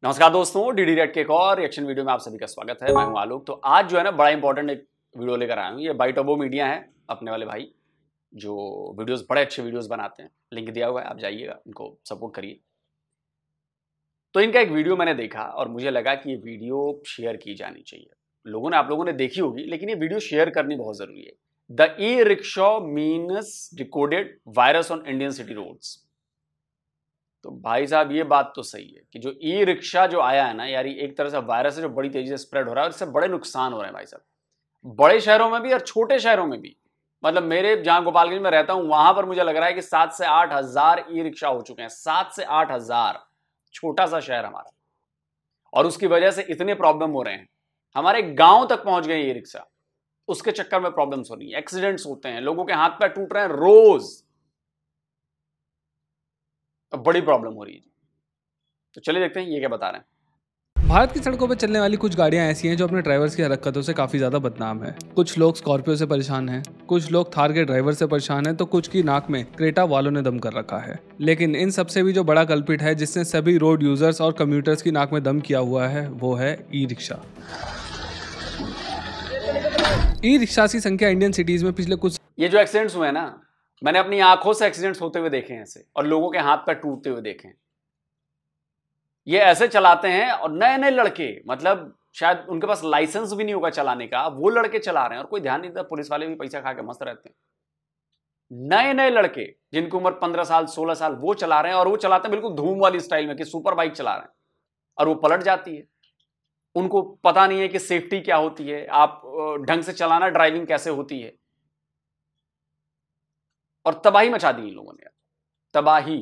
नमस्कार दोस्तों, DD red के एक और रिएक्शन वीडियो में आप सभी का स्वागत है। मैं हूं आलोक। तो आज जो है ना, बड़ा इंपॉर्टेंट एक वीडियो लेकर आया हूं। ये बाइटोबो मीडिया है, अपने वाले भाई जो वीडियोस, बड़े अच्छे वीडियोस बनाते हैं। लिंक दिया हुआ है, आप जाइएगा, इनको सपोर्ट करिए। तो इनका एक वीडियो मैंने देखा और मुझे लगा कि ये वीडियो शेयर की जानी चाहिए। आप लोगों ने देखी होगी, लेकिन ये वीडियो शेयर करनी बहुत जरूरी है। The e rickshaw means decoded virus on Indian city roads. तो भाई साहब, ये बात तो सही है कि जो ई रिक्शा जो आया है ना यार, एक तरह से वायरस है जो बड़ी तेजी से स्प्रेड हो रहा है और इससे बड़े नुकसान हो रहे हैं भाई साहब, बड़े शहरों में भी और छोटे शहरों में भी। मतलब मेरे जहां गोपालगंज में रहता हूं, वहां पर मुझे लग रहा है कि 7 से 8 हजार ई रिक्शा हो चुके हैं। 7 से 8 हजार, छोटा सा शहर हमारा, और उसकी वजह से इतने प्रॉब्लम हो रहे हैं। हमारे गांव तक पहुंच गए ये रिक्शा, उसके चक्कर में प्रॉब्लम्स हो रही है, एक्सीडेंट्स होते हैं, लोगों के हाथ पैर टूट रहे हैं रोज। बड़ी प्रॉब्लम हो रही है। तो चलिए देखते हैं ये क्या बता रहे हैं। भारत की सड़कों पर चलने वाली कुछ गाड़ियां ऐसी हैं जो अपने ड्राइवर्स की हरकतों से काफ़ी ज़्यादा बदनाम है। कुछ लोग स्कॉर्पियो से परेशान हैं, कुछ लोग थार के ड्राइवर से परेशान हैं, तो कुछ की नाक में क्रेटा वालों ने दम कर रखा है। लेकिन इन सबसे भी जो बड़ा कल्पिट है, जिसने सभी रोड यूजर्स और कम्यूटर्स की नाक में दम किया हुआ है, वो है ई रिक्शा। ई रिक्शा की संख्या इंडियन सिटीज में पिछले कुछ ये जो एक्सीडेंट्स हुए हैं ना, मैंने अपनी आंखों से एक्सीडेंट्स होते हुए देखे हैं ऐसे, और लोगों के हाथ पैर टूटते हुए देखे हैं। ये ऐसे चलाते हैं, और नए नए लड़के, मतलब शायद उनके पास लाइसेंस भी नहीं होगा चलाने का, वो लड़के चला रहे हैं और कोई ध्यान नहीं देता। पुलिस वाले भी पैसा खा के मस्त रहते हैं। नए नए लड़के जिनकी उम्र 15 साल 16 साल, वो चला रहे हैं, और वो चलाते हैं बिल्कुल धूम वाली स्टाइल में कि सुपर बाइक चला रहे हैं, और वो पलट जाती है। उनको पता नहीं है कि सेफ्टी क्या होती है, आप ढंग से चलाना, ड्राइविंग कैसे होती है, और तबाही मचा दी इन लोगों ने, तबाही।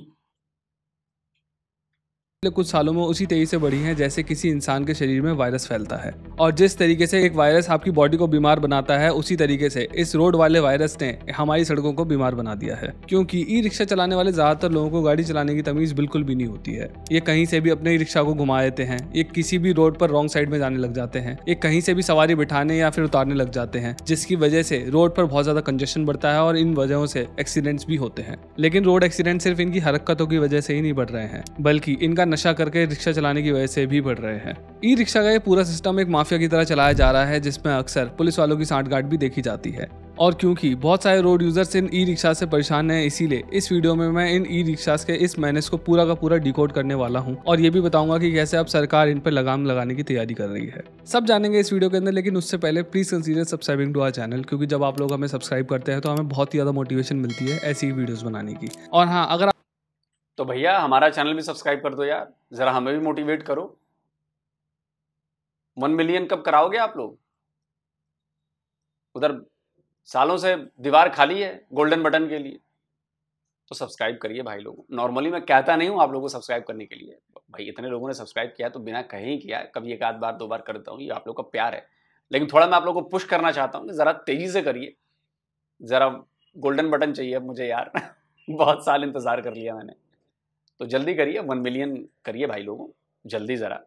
पिछले कुछ सालों में उसी तेजी से बढ़ी हैं जैसे किसी इंसान के शरीर में वायरस फैलता है। और जिस तरीके से एक वायरस आपकी बॉडी को बीमार बनाता है, उसी तरीके से इस रोड वाले वायरस ने हमारी सड़कों को बीमार बना दिया है। क्योंकि ई रिक्शा चलाने वाले ज्यादातर लोगों को गाड़ी चलाने की तमीज बिल्कुल भी नहीं होती है। ये कहीं से भी अपने ई रिक्शा को घुमा देते हैं, ये किसी भी रोड पर रॉन्ग साइड में जाने लग जाते हैं, ये कहीं से भी सवारी बिठाने या फिर उतारने लग जाते हैं, जिसकी वजह से रोड पर बहुत ज्यादा कंजेशन बढ़ता है और इन वजहों से एक्सीडेंट्स भी होते हैं। लेकिन रोड एक्सीडेंट सिर्फ इनकी हरकतों की वजह से ही नहीं बढ़ रहे हैं, बल्कि इनका नशा करके रिक्शा चलाने की वजह से भी बढ़ रहे हैं। ई रिक्शा का ये पूरा सिस्टम एक माफिया की तरह चलाया जा रहा है, जिसमें अक्सर पुलिस वालों की सांठगांठ भी देखी जाती है। और क्योंकि बहुत सारे रोड यूजर्स इन ई रिक्शा से परेशान हैं, इसीलिए इस वीडियो में मैं इन ई रिक्शास के इस मैनेज को पूरा का पूरा डिकोड करने वाला हूं, और ये भी बताऊंगा कि कैसे अब सरकार इन पर लगाम लगाने की तैयारी कर रही है। सब जानेंगे इस वीडियो के अंदर, लेकिन उससे पहले please consider subscribing to our channel, क्योंकि जब आप लोग हमें सब्सक्राइब करते हैं तो हमें बहुत ही ज्यादा मोटिवेशन मिलती है ऐसी वीडियोस बनाने की। और हाँ, अगर तो भैया हमारा चैनल भी सब्सक्राइब कर दो यार, जरा हमें भी मोटिवेट करो। 1 मिलियन कब कराओगे आप लोग? उधर सालों से दीवार खाली है गोल्डन बटन के लिए, तो सब्सक्राइब करिए भाई लोग। नॉर्मली मैं कहता नहीं हूं आप लोगों को सब्सक्राइब करने के लिए, भाई इतने लोगों ने सब्सक्राइब किया तो बिना कहे ही किया। कभी एक आध बार 2 बार करता हूँ, ये आप लोग का प्यार है। लेकिन थोड़ा मैं आप लोगों को पुश करना चाहता हूँ, जरा तेजी से करिए, जरा गोल्डन बटन चाहिए अब मुझे यार। बहुत साल इंतजार कर लिया मैंने, तो जल्दी करिए, 1 मिलियन करिए भाई लोगों, जल्दी जरा।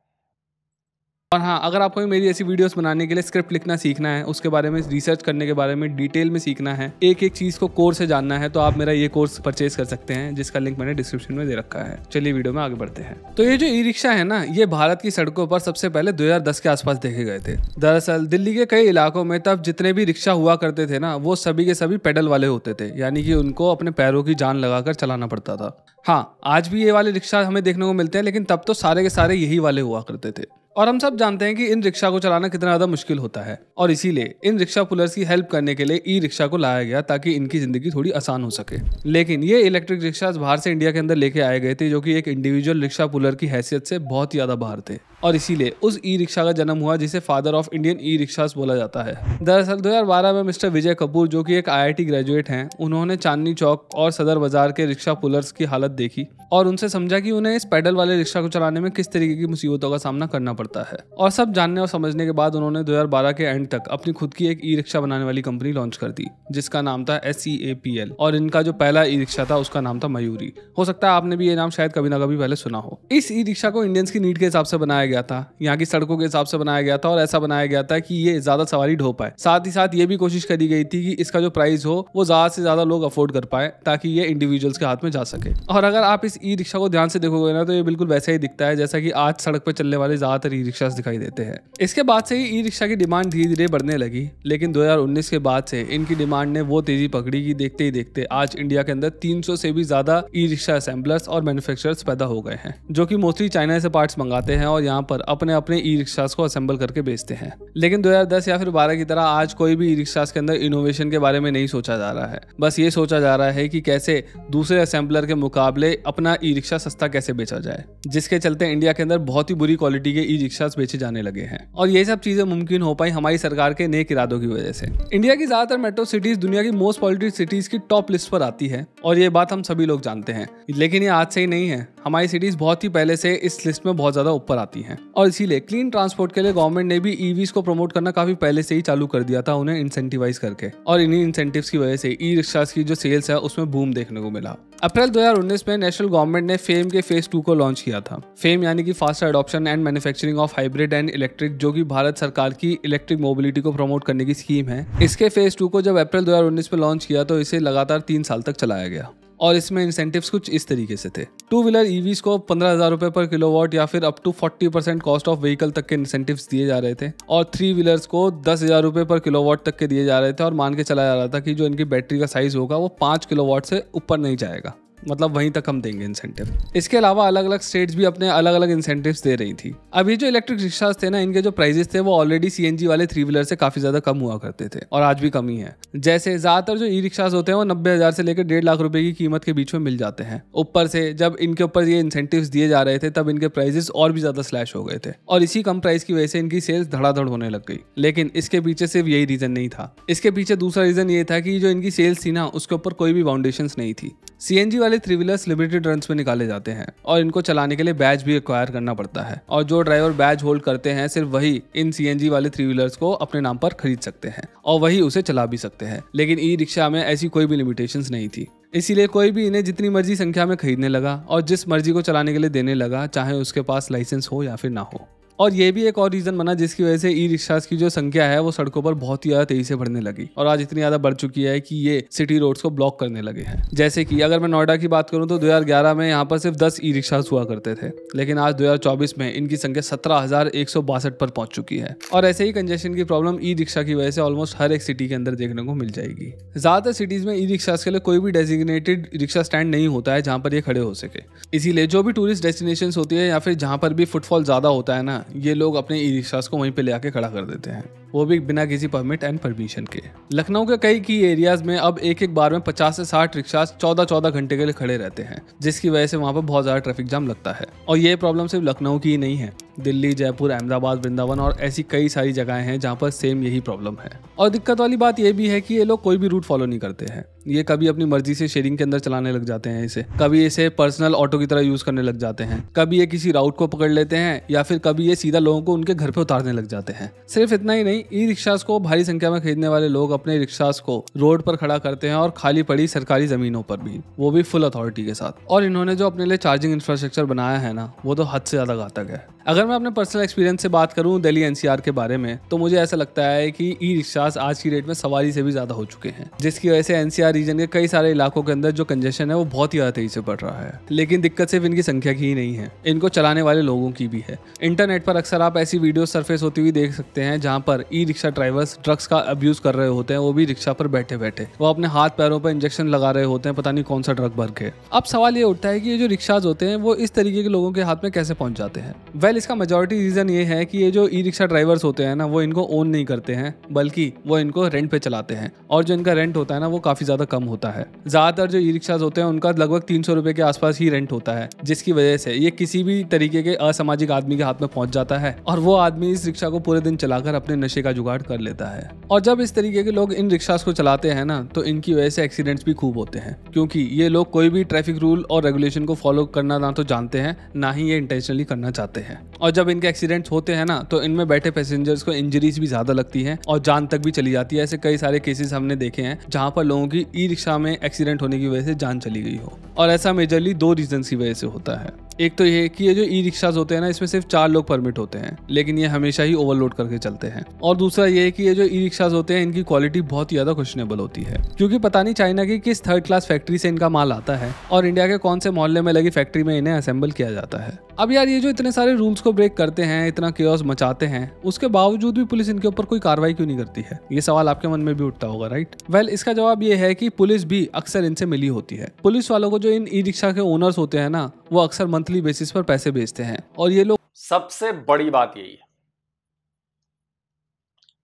और हाँ, अगर आपको मेरी ऐसी वीडियोस बनाने के लिए स्क्रिप्ट लिखना सीखना है, उसके बारे में रिसर्च करने के बारे में डिटेल में सीखना है, एक एक चीज को कोर्स से जानना है, तो आप मेरा ये कोर्स परचेज कर सकते हैं, जिसका लिंक मैंने डिस्क्रिप्शन में दे रखा है। चलिए वीडियो में आगे बढ़ते हैं। तो ये जो ई रिक्शा है ना, ये भारत की सड़कों पर सबसे पहले 2010 के आसपास देखे गए थे। दरअसल दिल्ली के कई इलाकों में तब जितने भी रिक्शा हुआ करते थे ना, वो सभी के सभी पेडल वाले होते थे, यानी कि उनको अपने पैरों की जान लगाकर चलाना पड़ता था। हाँ, आज भी ये वाले रिक्शा हमें देखने को मिलते हैं, लेकिन तब तो सारे के सारे यही वाले हुआ करते थे। और हम सब जानते हैं कि इन रिक्शा को चलाना कितना ज़्यादा मुश्किल होता है, और इसीलिए इन रिक्शा पुलर्स की हेल्प करने के लिए ई रिक्शा को लाया गया, ताकि इनकी ज़िंदगी थोड़ी आसान हो सके। लेकिन ये इलेक्ट्रिक रिक्शास बाहर से इंडिया के अंदर लेके आए गए थे, जो कि एक इंडिविजुअल रिक्शा पुलर की हैसियत से बहुत ही ज़्यादा बाहर थे, और इसीलिए उस ई रिक्शा का जन्म हुआ जिसे father of Indian E rickshaws बोला जाता है। दरअसल 2012 में मिस्टर विजय कपूर, जो कि एक IIT ग्रेजुएट हैं, उन्होंने चांदनी चौक और सदर बाजार के रिक्शा पुलर्स की हालत देखी और उनसे समझा कि उन्हें इस पैडल वाले रिक्शा को चलाने में किस तरीके की मुसीबतों का सामना करना पड़ता है। और सब जानने और समझने के बाद उन्होंने 2012 के एंड तक अपनी खुद की एक ई रिक्शा बनाने वाली कंपनी लॉन्च कर दी जिसका नाम था SEAPL, और इनका जो पहला ई रिक्शा था उसका नाम था मयूरी। हो सकता है आपने भी ये नाम शायद कभी ना कभी पहले सुना हो। इस ई रिक्शा को इंडियंस की नीड के हिसाब से बनाया गया था, यहाँ की सड़कों के हिसाब से बनाया गया था और ऐसा बनाया गया था कि ये ज्यादा सवारी ढो पाए। साथ ही साथ ये भी कोशिश करी गई थी कि इसका जो प्राइस हो वो ज्यादा से ज्यादा लोग अफोर्ड कर पाए ताकि ये इंडिविजुअल्स के हाथ में जा सके। और अगर आप इस ई रिक्शा को ध्यान से देखोगे ना तो ये बिल्कुल वैसा ही दिखता है जैसा कि आज सड़क पर चलने वाले ज्यादातर ई रिक्शा दिखाई देते हैं। इसके बाद से ही ई रिक्शा की डिमांड धीरे धीरे बढ़ने लगी, लेकिन 2019 के बाद से इनकी डिमांड ने वो तेजी पकड़ी कि देखते ही देखते आज इंडिया के अंदर 300 से भी ज्यादा ई रिक्शा असेंबलर्स और मैन्युफैक्चरर्स पैदा हो गए हैं जो कि मोस्टली चाइना से पार्ट्स मंगाते हैं और यहाँ पर अपने अपने ई रिक्शास को असेंबल करके बेचते हैं। लेकिन 2010 या फिर 12 की तरह आज कोई भी ई रिक्शास के अंदर इनोवेशन के बारे में नहीं सोचा जा रहा है। बस ये सोचा जा रहा है कि कैसे दूसरे असेंबलर के मुकाबले अपना ई रिक्शा सस्ता कैसे बेचा जाए, जिसके चलते इंडिया के अंदर बहुत ही बुरी क्वालिटी के ई रिक्शास बेचे जाने लगे हैं। और ये सब चीजें मुमकिन हो पाई हमारी सरकार के नेक इरादों की वजह से। इंडिया की ज्यादातर मेट्रो सिटीज दुनिया की मोस्ट पॉल्यूटेड सिटीज की टॉप लिस्ट पर आती है और ये बात हम सभी लोग जानते हैं, लेकिन ये आज से ही नहीं है। हमारी सिटीज बहुत ही पहले से इस लिस्ट में बहुत ज्यादा ऊपर आती हैं और इसीलिए क्लीन ट्रांसपोर्ट के लिए गवर्नमेंट ने भी ईवीज को प्रमोट करना काफी पहले से ही चालू कर दिया था, उन्हें इंसेंटिवाइज करके। और इन्हीं इंसेंटिव्स की वजह से ई रिक्शास की जो सेल्स है उसमें बूम देखने को मिला। अप्रैल 2019 में नेशनल गवर्नमेंट ने फेम के फेज 2 को लॉन्च किया था। फेम यानी कि faster adoption and manufacturing of hybrid and electric, जो कि भारत सरकार की इलेक्ट्रिक मोबिलिटी को प्रमोट करने की स्कीम है। इसके फेज 2 को जब अप्रैल 2019 में लॉन्च किया तो इसे लगातार 3 साल तक चलाया गया और इसमें इंसेंटिव्स कुछ इस तरीके से थे। 2 व्हीलर ईवीज को 15,000 रुपए पर किलोवाट या फिर up to 40% cost of vehicle तक के इंसेंटिव्स दिए जा रहे थे और 3 व्हीलर्स को 10,000 रुपए पर किलोवाट तक के दिए जा रहे थे और मान के चला जा रहा था कि जो इनकी बैटरी का साइज होगा वो 5 किलोवाट से ऊपर नहीं जाएगा, मतलब वहीं तक हम देंगे इंसेंटिव। इसके अलावा अलग अलग स्टेट्स भी अपने अलग अलग इंसेंटिव्स दे रही थी। अब ये जो इलेक्ट्रिक रिक्शास थे ना, इनके जो प्राइसेस थे वो ऑलरेडी सीएनजी वाले 3 व्हीलर से काफी ज्यादा कम हुआ करते थे और आज भी कम ही है। जैसे ज्यादातर जो ई रिक्शास होते हैं वो 90,000 से लेकर 1.5 लाख रुपए की कीमत के बीच में मिल जाते हैं। ऊपर से जब इनके ऊपर ये इंसेंटिव्स दिए जा रहे थे तब इनके प्राइसेस और भी ज्यादा स्लैश हो गए थे और इसी कम प्राइस की वजह से इनकी सेल्स धड़ाधड़ होने लग गई। लेकिन इसके पीछे सिर्फ यही रीजन नहीं था, इसके पीछे दूसरा रीजन ये था कि जो इनकी सेल्स थी ना उसके ऊपर कोई भी फाउंडेशंस नहीं थी। सीएनजी वाले 3 व्हीलर्स लिमिटेड रन्स में निकाले जाते हैं और इनको चलाने के लिए बैज भी एक्वायर करना पड़ता है और जो ड्राइवर बैज होल्ड करते हैं सिर्फ वही इन सीएनजी वाले 3 व्हीलर्स को अपने नाम पर खरीद सकते हैं और वही उसे चला भी सकते हैं। लेकिन ई रिक्शा में ऐसी कोई भी लिमिटेशंस नहीं थी, इसीलिए कोई भी इन्हें जितनी मर्जी संख्या में खरीदने लगा और जिस मर्जी को चलाने के लिए देने लगा, चाहे उसके पास लाइसेंस हो या फिर ना हो। और ये भी एक और रीजन बना जिसकी वजह से ई रिक्शास की जो संख्या है वो सड़कों पर बहुत ही ज्यादा तेजी से बढ़ने लगी और आज इतनी ज्यादा बढ़ चुकी है कि ये सिटी रोड्स को ब्लॉक करने लगे हैं। जैसे कि अगर मैं नोएडा की बात करूं तो 2011 में यहाँ पर सिर्फ 10 ई रिक्शास हुआ करते थे, लेकिन आज 2024 में इनकी संख्या 17,162 पर पहुंच चुकी है। और ऐसे ही कंजेशन की प्रॉब्लम ई रिक्शा की वजह से ऑलमोस्ट हर एक सिटी के अंदर देखने को मिल जाएगी। ज्यादातर सिटीज में ई रिक्शास के लिए कोई भी डेजिग्नेटेड रिक्शा स्टैंड नहीं होता है जहाँ पर ये खड़े हो सके, इसीलिए जो भी टूरिस्ट डेस्टिनेशन होती है या फिर जहाँ पर भी फुटफॉल ज्यादा होता है ना, ये लोग अपने ई रिक्शास को वहीं पे ले आके खड़ा कर देते हैं, वो भी बिना किसी परमिट एंड परमिशन के। लखनऊ के कई की एरियाज में अब एक बार में 50 से 60 रिक्शास 14-14 घंटे के लिए खड़े रहते हैं, जिसकी वजह से वहाँ पर बहुत ज़्यादा ट्रैफिक जाम लगता है। और ये प्रॉब्लम सिर्फ लखनऊ की ही नहीं है, दिल्ली, जयपुर, अहमदाबाद, वृंदावन और ऐसी कई सारी जगहें हैं जहाँ पर सेम यही प्रॉब्लम है। और दिक्कत वाली बात यह भी है कि ये लोग कोई भी रूट फॉलो नहीं करते हैं। ये कभी अपनी मर्जी से शेयरिंग के अंदर चलाने लग जाते हैं इसे, कभी इसे पर्सनल ऑटो की तरह यूज करने लग जाते हैं, कभी ये किसी राउट को पकड़ लेते हैं या फिर कभी ये सीधा लोगों को उनके घर पे उतारने लग जाते हैं। सिर्फ इतना ही नहीं, ई रिक्शास को भारी संख्या में खरीदने वाले लोग अपने रिक्शास को रोड पर खड़ा करते हैं और खाली पड़ी सरकारी जमीनों पर भी, वो भी फुल अथॉरिटी के साथ। और इन्होंने जो अपने लिए चार्जिंग इंफ्रास्ट्रक्चर बनाया है ना, वो तो हद से ज्यादा घातक है। अगर मैं अपने पर्सनल एक्सपीरियंस से बात करूं दिल्ली एनसीआर के बारे में, तो मुझे ऐसा लगता है कि ई रिक्शास आज की डेट में सवारी से भी ज्यादा हो चुके हैं, जिसकी वजह से एनसीआर रीजन के कई सारे इलाकों के अंदर जो कंजेशन है वो बहुत ही ज्यादा तेजी से बढ़ रहा है। लेकिन दिक्कत सिर्फ इनकी संख्या की ही नहीं है, इनको चलाने वाले लोगों की भी है। इंटरनेट पर अक्सर आप ऐसी वीडियो सरफेस होती हुई देख सकते हैं जहां पर ई रिक्शा ड्राइवर्स ड्रग्स का अब्यूज कर रहे होते हैं, वो भी रिक्शा पर बैठे बैठे। वो अपने हाथ पैरों पर इंजेक्शन लगा रहे होते हैं, पता नहीं कौन सा ड्रग भर के। अब सवाल ये उठता है कि ये जो रिक्शाज होते हैं वो इस तरीके के लोगों के हाथ में कैसे पहुंच जाते हैं। वेल, इसका मेजॉरिटी रीजन ये है कि ये जो ई रिक्शा ड्राइवर्स होते हैं ना, वो इनको ओन नहीं करते हैं, बल्कि वो इनको रेंट पे चलाते हैं और जो इनका रेंट होता है ना, वो काफी ज्यादा ज़्यादा कम होता है। ज़्यादातर जो ई रिक्शाज होते हैं उनका लगभग 300 रुपये के आसपास ही रेंट होता है, जिसकी वजह से ये किसी भी तरीके के असामाजिक आदमी के हाथ में पहुंच जाता है और वो आदमी इस रिक्शा को पूरे दिन चलाकर अपने नशे का जुगाड़ कर लेता है। और जब इस तरीके के लोग इन रिक्शाज को चलाते हैं ना, तो इनकी वजह से एक्सीडेंट्स भी खूब होते हैं, क्योंकि ये लोग कोई भी ट्रैफिक रूल और रेगुलेशन को फॉलो करना ना तो जानते हैं, ना ही ये इंटेंशनली करना चाहते हैं। और जब इनके एक्सीडेंट्स होते हैं ना, तो इनमें बैठे पैसेंजर्स को इंजरीज भी ज्यादा लगती हैं और जान तक भी चली जाती है। ऐसे कई सारे केसेस हमने देखे हैं जहां पर लोगों की ई रिक्शा में एक्सीडेंट होने की वजह से जान चली गई हो। और ऐसा मेजरली 2 रीजन की वजह से होता है। एक तो ये कि ये जो ई रिक्शाज होते हैं ना, इसमें सिर्फ 4 लोग परमिट होते हैं, लेकिन ये हमेशा ही ओवरलोड करके चलते हैं। और दूसरा ये कि ये जो ई रिक्शाज होते हैं, इनकी क्वालिटी बहुत ही ज्यादा क्वेश्चनेबल होती है, क्योंकि पता नहीं चाइना की किस 3rd क्लास फैक्ट्री से इनका माल आता है और इंडिया के कौन से मोहल्ले में लगी फैक्ट्री में इन्हें असेंबल किया जाता है। अब यार, ये जो इतने सारे रूल्स को ब्रेक करते हैं, इतना केओस मचाते हैं, उसके बावजूद भी पुलिस इनके ऊपर कोई कार्रवाई क्यों नहीं करती है? ये सवाल आपके मन में भी उठता होगा, राइट? वेल, इसका जवाब ये है कि पुलिस भी अक्सर इनसे मिली होती है। पुलिस वालों को जो इन ई रिक्शा के ओनर्स होते हैं ना, वो अक्सर मंथली बेसिस पर पैसे भेजते हैं। और ये लोग, सबसे बड़ी बात यही है,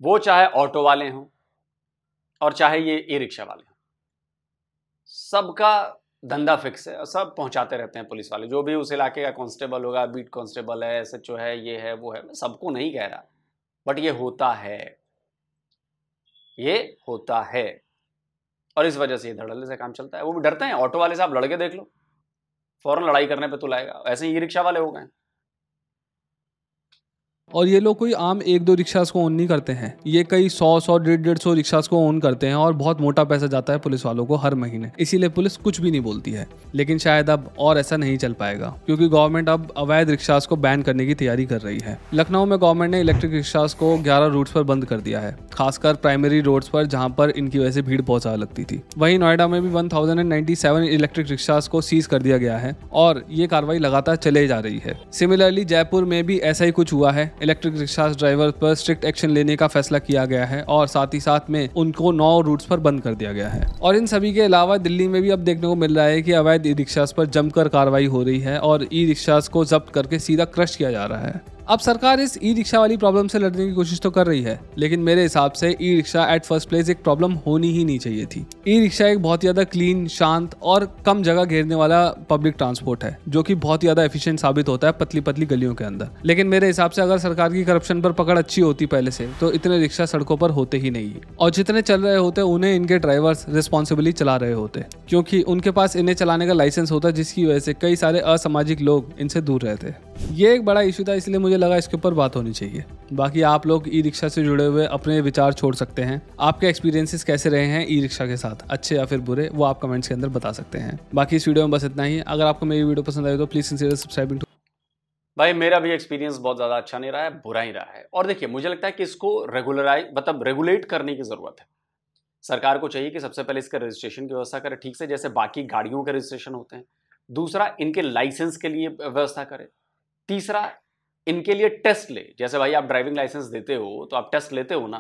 वो चाहे ऑटो वाले हों और चाहे ये ई रिक्शा वाले हों, सबका धंधा फिक्स है और सब पहुंचाते रहते हैं पुलिस वाले। जो भी उस इलाके का कांस्टेबल होगा, बीट कांस्टेबल है, एसएचओ है, ये है, वो है, मैं सबको नहीं कह रहा, बट ये होता है, ये होता है। और इस वजह से ये धड़ल्ले से काम चलता है। वो भी डरते हैं। ऑटो वाले साहब लड़के देख लो, फौरन लड़ाई करने पे तो लाएगा। ऐसे ही ई रिक्शा वाले हो गए। और ये लोग कोई आम 1-2 रिक्शास को ओन नहीं करते हैं, ये कई 100, 150 रिक्शास को ओन करते हैं और बहुत मोटा पैसा जाता है पुलिस वालों को हर महीने। इसीलिए पुलिस कुछ भी नहीं बोलती है। लेकिन शायद अब और ऐसा नहीं चल पाएगा, क्योंकि गवर्नमेंट अब अवैध रिक्शास को बैन करने की तैयारी कर रही है। लखनऊ में गवर्नमेंट ने इलेक्ट्रिक रिक्शास को 11 रूट्स पर बंद कर दिया है, खासकर प्राइमरी रोड्स पर, जहां पर इनकी वजह से भीड़ बहुत ज्यादा लगती थी। वहीं नोएडा में भी 1097 इलेक्ट्रिक रिक्शास को सीज कर दिया गया है और ये कार्रवाई लगातार चले जा रही है। सिमिलरली जयपुर में भी ऐसा ही कुछ हुआ है। इलेक्ट्रिक रिक्शा ड्राइवर पर स्ट्रिक्ट एक्शन लेने का फैसला किया गया है और साथ ही साथ में उनको 9 रूट्स पर बंद कर दिया गया है। और इन सभी के अलावा दिल्ली में भी अब देखने को मिल रहा है कि अवैध ई रिक्शास पर जमकर कार्रवाई हो रही है और ई रिक्शास को जब्त करके सीधा क्रश किया जा रहा है। अब सरकार इस ई रिक्शा वाली प्रॉब्लम से लड़ने की कोशिश तो कर रही है, लेकिन मेरे हिसाब से e rickshaw at first place एक प्रॉब्लम होनी ही नहीं चाहिए थी। ई रिक्शा एक बहुत ज्यादा क्लीन, शांत और कम जगह घेरने वाला पब्लिक ट्रांसपोर्ट है, जो कि बहुत ज्यादा एफिशिएंट साबित होता है पतली पतली गलियों के अंदर। लेकिन मेरे हिसाब से अगर सरकार की करप्शन पर पकड़ अच्छी होती पहले से, तो इतने रिक्शा सड़कों पर होते ही नहीं, और जितने चल रहे होते उन्हें इनके ड्राइवर्स रिस्पॉन्सिबली चला रहे होते, क्योंकि उनके पास इन्हें चलाने का लाइसेंस होता, जिसकी वजह से कई सारे असामाजिक लोग इनसे दूर रहते। ये एक बड़ा इशू था, इसलिए मुझे लगा इसके ऊपर बात होनी चाहिए। बाकी आप लोग ई रिक्शा से जुड़े हुए अपने विचार छोड़ सकते हैं। आपके एक्सपीरियंसेस कैसे रहे हैं ई रिक्शा के साथ, अच्छे या फिर बुरे, वो आप कमेंट्स के अंदर बता सकते हैं। बाकी इस वीडियो में बस इतना ही। अगर आपको मेरी वीडियो पसंद आई तो प्लीज कंसीडर सब्सक्राइबिंग टू। भाई मेरा भी एक्सपीरियंस बहुत ज़्यादा अच्छा नहीं रहा है, बुरा ही रहा है। और देखिए, मुझे लगता है कि इसको रेगुलेट करने की ज़रूरत है। सरकार को चाहिए कि सबसे पहले इसका रजिस्ट्रेशन की व्यवस्था करे ठीक से, जैसे बाकी गाड़ियों के रजिस्ट्रेशन होते हैं। दूसरा, इनके लाइसेंस के लिए व्यवस्था करे। तीसरा, इनके लिए टेस्ट ले। जैसे भाई आप ड्राइविंग लाइसेंस देते हो तो आप टेस्ट लेते हो ना,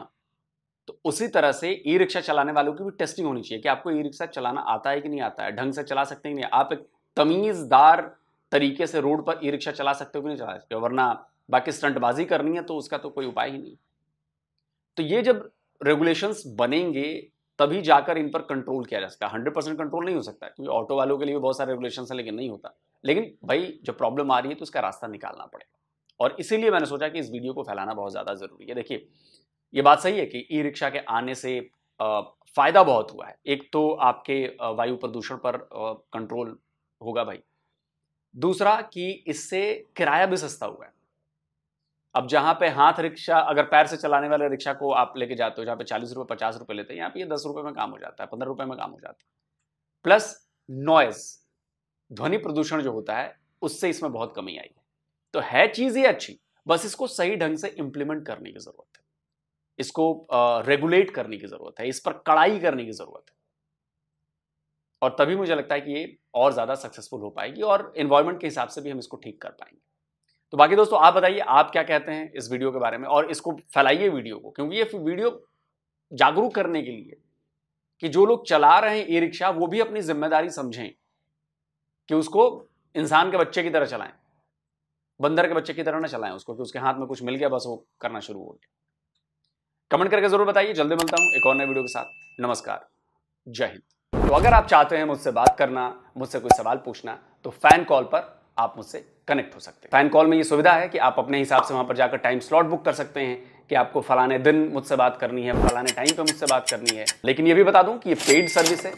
तो उसी तरह से ई रिक्शा चलाने वालों की भी टेस्टिंग होनी चाहिए कि आपको ई रिक्शा चलाना आता है कि नहीं आता है, ढंग से चला सकते हैं कि नहीं, आप एक तमीज़दार तरीके से रोड पर ई रिक्शा चला सकते हो कि नहीं चला सकते हो। वरना बाकी स्टंटबाजी करनी है तो उसका तो कोई उपाय ही नहीं। तो ये जब रेगुलेशंस बनेंगे तभी जाकर इन पर कंट्रोल किया जा सकता है। 100% कंट्रोल नहीं हो सकता, क्योंकि ऑटो वालों के लिए भी बहुत सारे रेगुलेशंस हैं, लेकिन नहीं होता। लेकिन भाई जब प्रॉब्लम आ रही है तो इसका रास्ता निकालना पड़ेगा, और इसीलिए मैंने सोचा कि इस वीडियो को फैलाना बहुत ज़्यादा ज़रूरी है। देखिए, ये बात सही है कि ई रिक्शा के आने से फ़ायदा बहुत हुआ है। एक तो आपके वायु प्रदूषण पर कंट्रोल होगा भाई। दूसरा कि इससे किराया भी सस्ता हुआ है। अब जहाँ पे हाथ रिक्शा, अगर पैर से चलाने वाले रिक्शा को आप लेके जाते हो, जहाँ पे 40 रुपये 50 रुपये लेते हैं, यहाँ पे ये 10 रुपये में काम हो जाता है, 15 रुपये में काम हो जाता है। प्लस नॉइज़, ध्वनि प्रदूषण जो होता है, उससे इसमें बहुत कमी आई है। तो है चीज़ ये अच्छी, बस इसको सही ढंग से इंप्लीमेंट करने की ज़रूरत है, इसको रेगुलेट करने की ज़रूरत है, इस पर कड़ाई करने की ज़रूरत है, और तभी मुझे लगता है कि ये और ज़्यादा सक्सेसफुल हो पाएगी और एनवायरनमेंट के हिसाब से भी हम इसको ठीक कर पाएंगे। तो बाकी दोस्तों, आप बताइए आप क्या कहते हैं इस वीडियो के बारे में, और इसको फैलाइए वीडियो को, क्योंकि ये वीडियो जागरूक करने के लिए कि जो लोग चला रहे हैं ई रिक्शा, वो भी अपनी जिम्मेदारी समझें कि उसको इंसान के बच्चे की तरह चलाएं, बंदर के बच्चे की तरह ना चलाएं उसको कि उसके हाथ में कुछ मिल गया बस वो करना शुरू हो गया। कमेंट करके जरूर बताइए। जल्दी मिलता हूं एक और नए वीडियो के साथ। नमस्कार, जय हिंद। तो अगर आप चाहते हैं मुझसे बात करना, मुझसे कोई सवाल पूछना, तो फैन कॉल पर आप मुझसे कनेक्ट हो सकते हैं। फैन कॉल में ये सुविधा है कि आप अपने हिसाब से वहां पर जाकर टाइम स्लॉट बुक कर सकते हैं कि आपको फलाने दिन मुझसे बात करनी है, फलाने टाइम पे मुझसे बात करनी है। लेकिन ये भी बता दूं कि ये पेड सर्विस है,